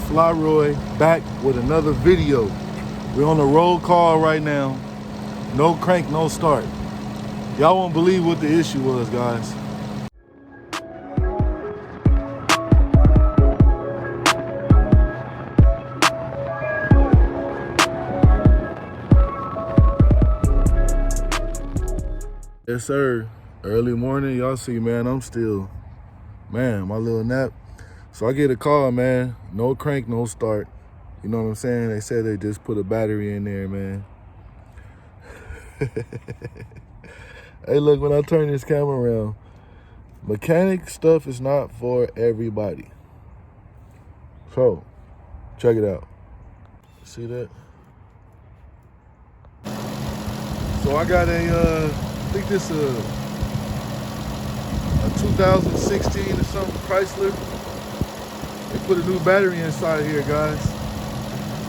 Fly Roy back with another video. We're on a roll call right now. No crank, no start. Y'all won't believe what the issue was, guys. Yes, sir. Early morning, y'all see, man, I'm still, man, my little nap. So I get a call, man. No crank, no start. You know what I'm saying? They said they just put a battery in there, man. Hey, look, when I turn this camera around, mechanic stuff is not for everybody. So, check it out. See that? So I got I think this a 2016 or something Chrysler. They put a new battery inside here, guys.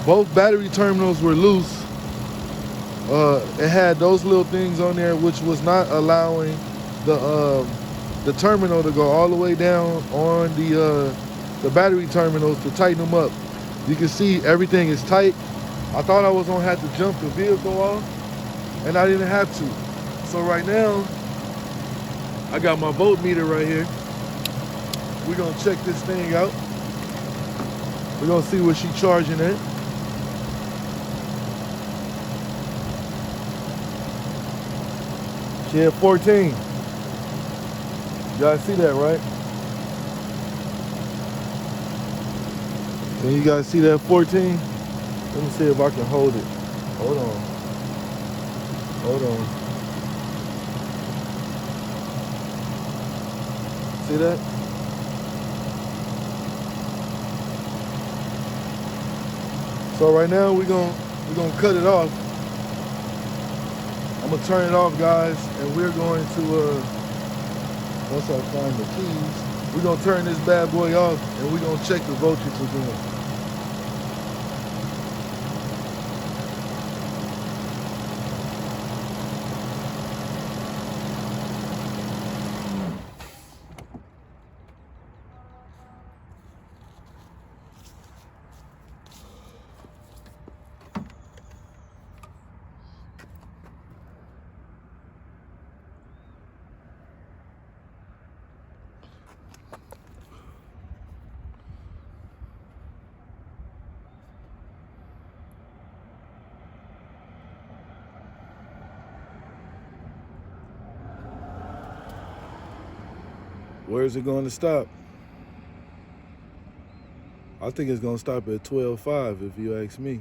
Both battery terminals were loose. It had those little things on there which was not allowing the terminal to go all the way down on the battery terminals to tighten them up. You can see everything is tight. I thought I was gonna have to jump the vehicle off, and I didn't have to. So right now, I got my voltmeter right here. We're gonna check this thing out. We're gonna see what she's charging at. She had 14. You guys see that, right? Can you guys see that 14? Let me see if I can hold it. Hold on. Hold on. See that? So right now we're gonna cut it off. I'm gonna turn it off, guys, and we're going to once I find the keys, we're gonna turn this bad boy off and we're gonna check the voltage again. Where is it going to stop? I think it's going to stop at 12.5 if you ask me.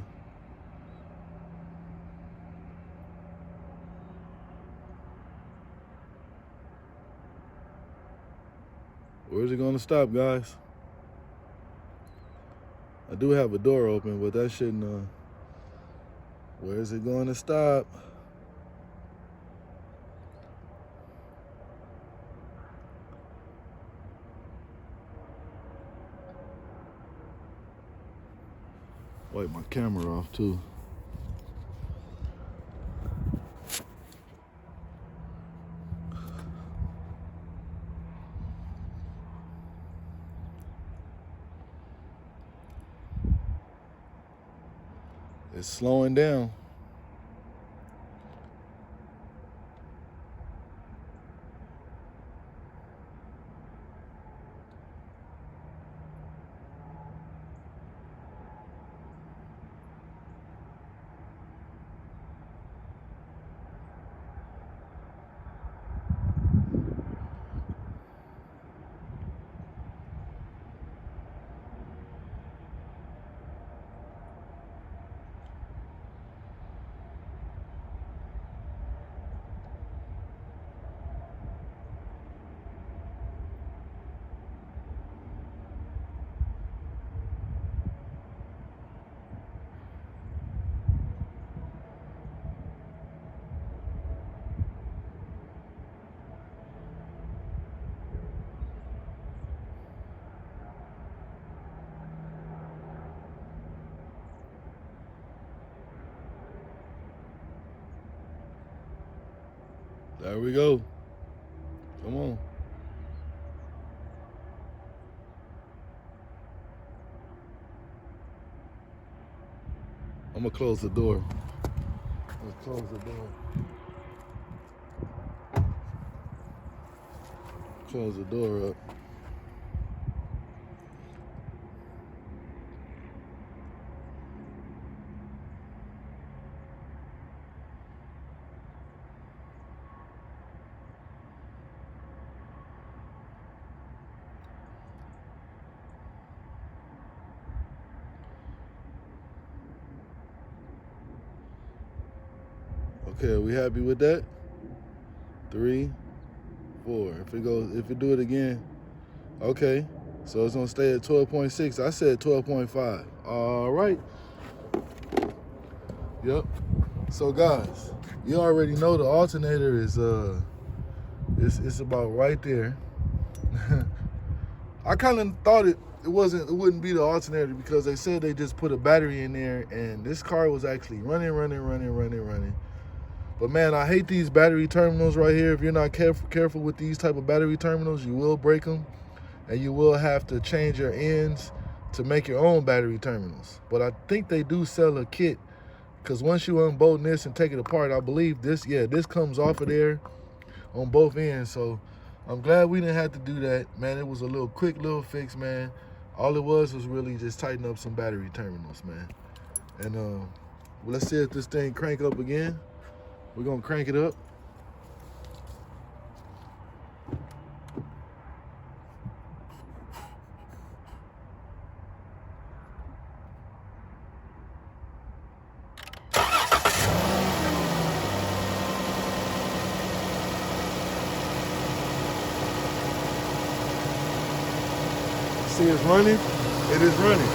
Where's it going to stop, guys? I do have a door open, but that shouldn't, where's it going to stop? Wipe my camera off too. It's slowing down. There we go. Come on. I'm gonna close the door. Let's close the door. Close the door up. Okay, are we happy with that? 3, 4. If it do it again, okay. So it's gonna stay at 12.6. I said 12.5. All right. Yep. So guys, you already know the alternator is it's about right there. I kind of thought it wouldn't be the alternator because they said they just put a battery in there and this car was actually running. But man, I hate these battery terminals right here. If you're not careful with these type of battery terminals, you will break them and you will have to change your ends to make your own battery terminals. But I think they do sell a kit because once you unbolt this and take it apart, I believe this comes off of there on both ends. So I'm glad we didn't have to do that, man. It was a quick little fix, man. All it was really just tighten up some battery terminals, man. And well, let's see if this thing crank up again. We're gonna crank it up. See, it's running. It is running.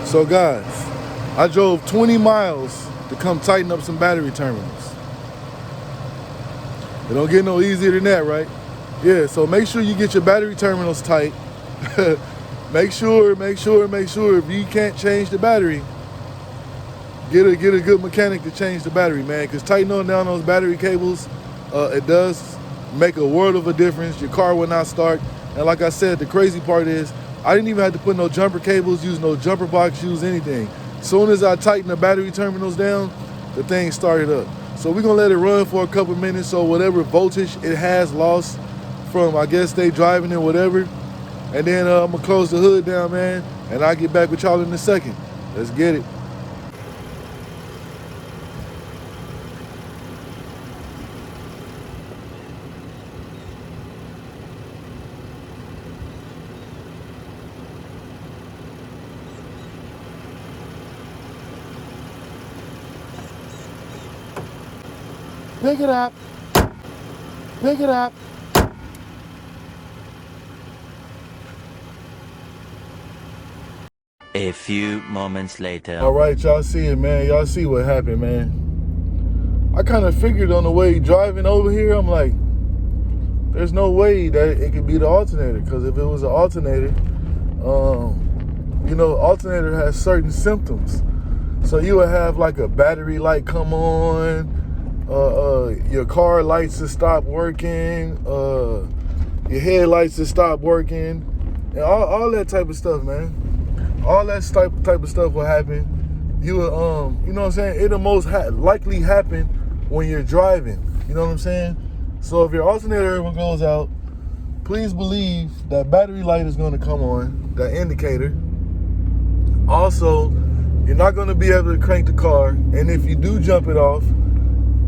So guys, I drove 20 miles to come tighten up some battery terminals. It don't get no easier than that, right? Yeah, so make sure you get your battery terminals tight. make sure if you can't change the battery, get a good mechanic to change the battery, man, because tightening down those battery cables, it does make a world of a difference. Your car will not start. And like I said, the crazy part is I didn't even have to put no jumper cables, use no jumper box, use anything. Soon as I tighten the battery terminals down, the thing started up. So we're gonna let it run for a couple minutes so whatever voltage it has lost from, I guess, they driving it, whatever. And then I'm gonna close the hood down, man, and I'll get back with y'all in a second. Let's get it. Pick it up. Pick it up. A few moments later. All right, y'all see it, man. Y'all see what happened, man. I kind of figured on the way driving over here, I'm like, there's no way that it could be the alternator, because if it was an alternator, you know, alternator has certain symptoms. So you would have like a battery light come on, your car lights to stop working, your headlights to stop working, and all that type of stuff, man. All that type of stuff will happen. You will, you know what I'm saying? It'll most likely happen when you're driving. You know what I'm saying? So if your alternator ever goes out, please believe that battery light is going to come on, that indicator. Also, you're not going to be able to crank the car, and if you do jump it off,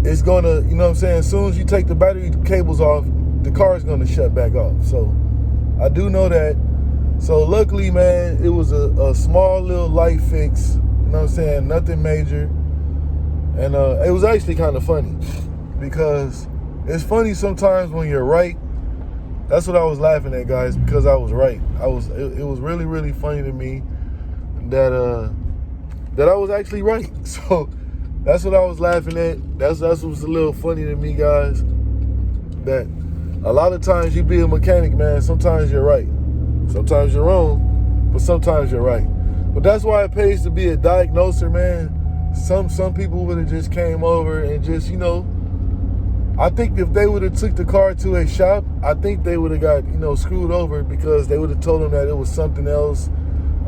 it's going to, you know what I'm saying, as soon as you take the battery cables off, the car is going to shut back off. So I do know that. So luckily, man, it was a small little light fix, you know what I'm saying, nothing major. And it was actually kind of funny, because it's funny sometimes when you're right. That's what I was laughing at, guys, because I was right. It was really, really funny to me that I was actually right. So that's what I was laughing at. That's what was a little funny to me, guys, that a lot of times you be a mechanic, man, sometimes you're right. Sometimes you're wrong, but sometimes you're right. But that's why it pays to be a diagnoser, man. Some people would have just came over and just, you know, I think if they would have took the car to a shop, I think they would have got, you know, screwed over, because they would have told them that it was something else.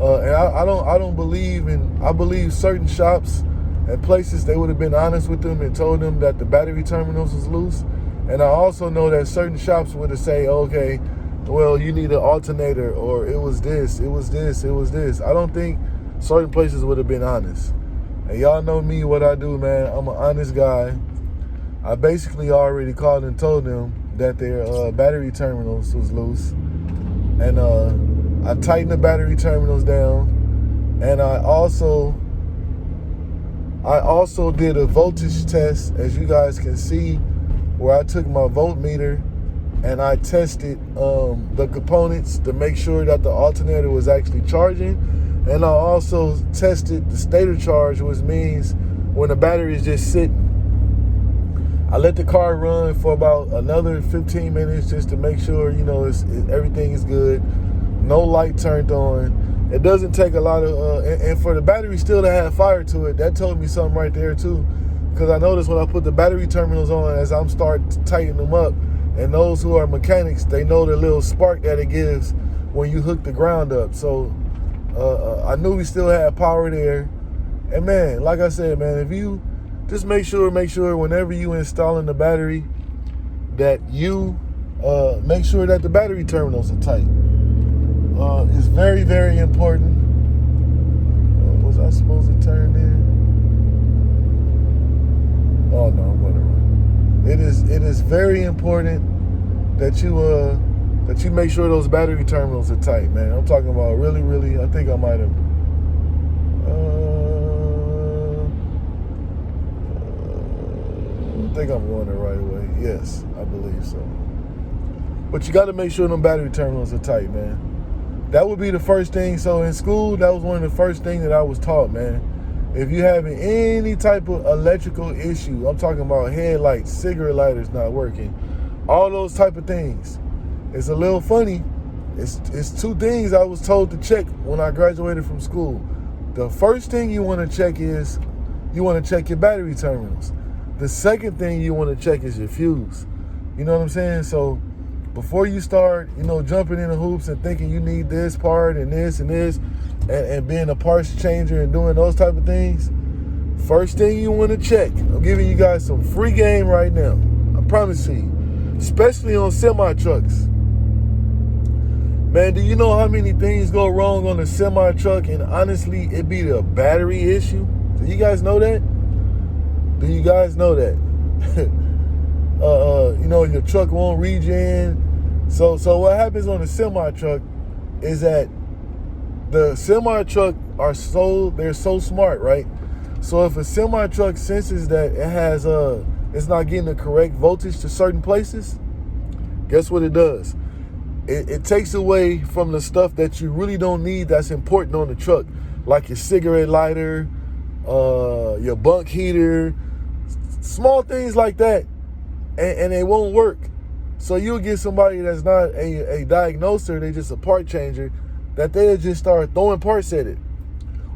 And I don't believe in. I believe certain shops and places, they would have been honest with them and told them that the battery terminals was loose. And I also know that certain shops would have say, okay, well, you need an alternator, or it was this, it was this, it was this. I don't think certain places would have been honest. And y'all know me, what I do, man. I'm an honest guy. I basically already called and told them that their battery terminals was loose. And I tightened the battery terminals down. And I also did a voltage test, as you guys can see, where I took my voltmeter and I tested the components to make sure that the alternator was actually charging. And I also tested the state of charge, which means when the battery is just sitting. I let the car run for about another 15 minutes just to make sure, everything is good. No light turned on. It doesn't take a lot of, and for the battery still to have fire to it, that told me something right there too. Because I noticed when I put the battery terminals on, as I'm starting to tighten them up, and those who are mechanics, they know the little spark that it gives when you hook the ground up. So I knew we still had power there. And man, like I said, man, if you just make sure whenever you installing the battery that you make sure that the battery terminals are tight. It's very, very important. Was I supposed to turn there? Oh no, I'm gonna run. It is very important that you make sure those battery terminals are tight, man. I'm talking about really, really. I think I might have. I think I'm going the right way. Yes, I believe so. But you got to make sure them battery terminals are tight, man. That would be the first thing. So in school, that was one of the first things that I was taught, man. If you having any type of electrical issue, I'm talking about headlights, cigarette lighters not working, all those type of things. It's a little funny. It's two things I was told to check when I graduated from school. The first thing you want to check is you want to check your battery terminals. The second thing you want to check is your fuse. You know what I'm saying? So before you start, jumping in the hoops and thinking you need this part and this and this and being a parts changer and doing those type of things, first thing you want to check, I'm giving you guys some free game right now. I promise you, especially on semi-trucks. Man, do you know how many things go wrong on a semi-truck and honestly it be the battery issue? Do you guys know that? Do you guys know that? Your truck won't regen. So what happens on a semi-truck is that the semi-truck they're so smart, right? So if a semi-truck senses that it has it's not getting the correct voltage to certain places, guess what it does? It takes away from the stuff that you really don't need that's important on the truck, like your cigarette lighter, your bunk heater, small things like that, and they won't work. So you'll get somebody that's not a diagnoser, they're just a part changer, that they'll just start throwing parts at it.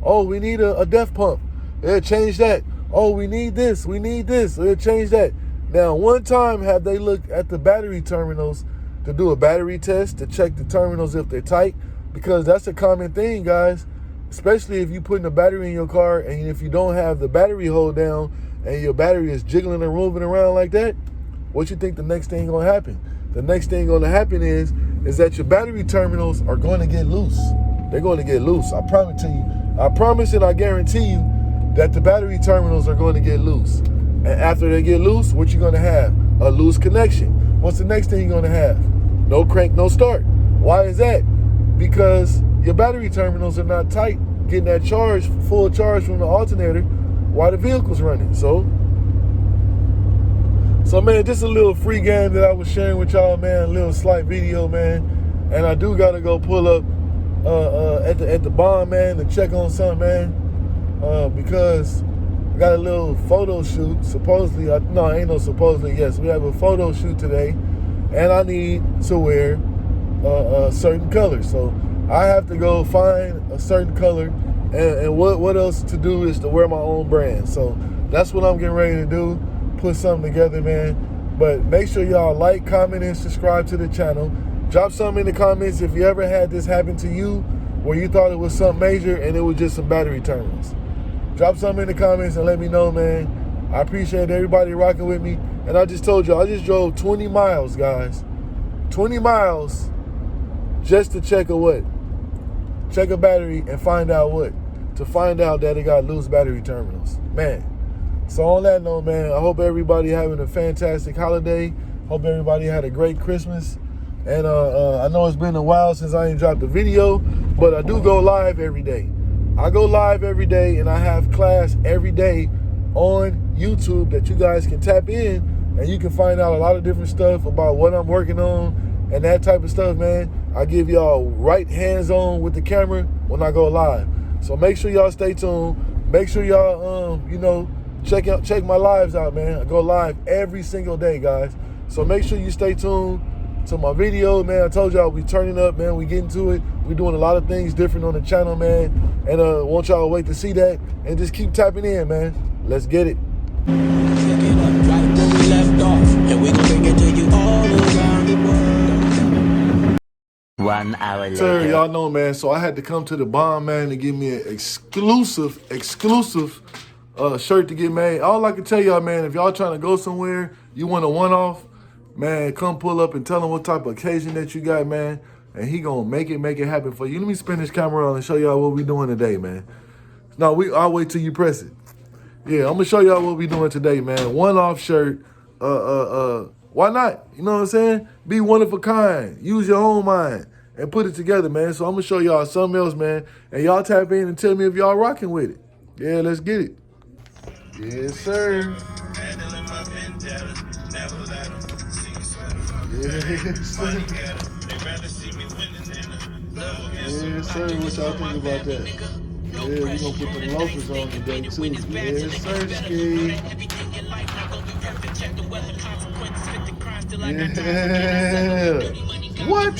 Oh, we need a DEF pump. They'll change that. Oh, we need this. They'll change that. Now, one time have they looked at the battery terminals to do a battery test to check the terminals if they're tight? Because that's a common thing, guys, especially if you're putting a battery in your car and if you don't have the battery hold down and your battery is jiggling and moving around like that, what you think the next thing gonna happen? The next thing gonna happen is that your battery terminals are going to get loose. They're going to get loose. I promise and I guarantee you that the battery terminals are going to get loose. And after they get loose, what you're gonna have? A loose connection. What's the next thing you're gonna have? No crank, no start. Why is that? Because your battery terminals are not tight, getting that charge, full charge from the alternator while the vehicle's running. So man, just a little free game that I was sharing with y'all, man. A little slight video, man. And I do gotta go pull up at the barn, man, to check on something, man. Because I got a little photo shoot. Supposedly, yes, we have a photo shoot today, and I need to wear a certain color. So I have to go find a certain color, and what else to do is to wear my own brand. So that's what I'm getting ready to do. Put something together, man. But make sure y'all like, comment, and subscribe to the channel. Drop something in the comments if you ever had this happen to you, where you thought it was something major and it was just some battery terminals. Drop something in the comments and let me know, man. I appreciate everybody rocking with me. And I just told you, I just drove 20 miles, guys. 20 miles just to check a what? Check a battery and find out what? To find out that it got loose battery terminals. Man. So on that note, man, I hope everybody having a fantastic holiday. Hope everybody had a great Christmas. And I know it's been a while since I ain't dropped a video, but I do go live every day. I go live every day, and I have class every day on YouTube that you guys can tap in, and you can find out a lot of different stuff about what I'm working on and that type of stuff, man. I give y'all right hands-on with the camera when I go live. So make sure y'all stay tuned. Make sure y'all, check my lives out, man. I go live every single day, guys. So make sure you stay tuned to my video, man. I told y'all we turning up, man. We getting to it. We doing a lot of things different on the channel, man. And want y'all to wait to see that. And just keep tapping in, man. Let's get it. Pick it up right where we left off, and we gon' bring it to you all around the world. 1 hour later. Sir, y'all know, man. So I had to come to the Bond, man, to give me an exclusive shirt to get made. All I can tell y'all, man, if y'all trying to go somewhere, you want a one-off, man, come pull up and tell him what type of occasion that you got, man, and he gonna make it happen for you. Let me spin this camera on and show y'all what we doing today, man. No, I'll wait till you press it. Yeah, I'm gonna show y'all what we doing today, man. One-off shirt. Why not? You know what I'm saying? Be one of a kind. Use your own mind and put it together, man. So I'm gonna show y'all something else, man. And y'all tap in and tell me if y'all rocking with it. Yeah, let's get it. Yes, sir. Yes, sir. Yes, sir. What y'all think about that? Yeah, we gonna put the loafers on today too. Yes, sir, Ski. Yeah. What? What?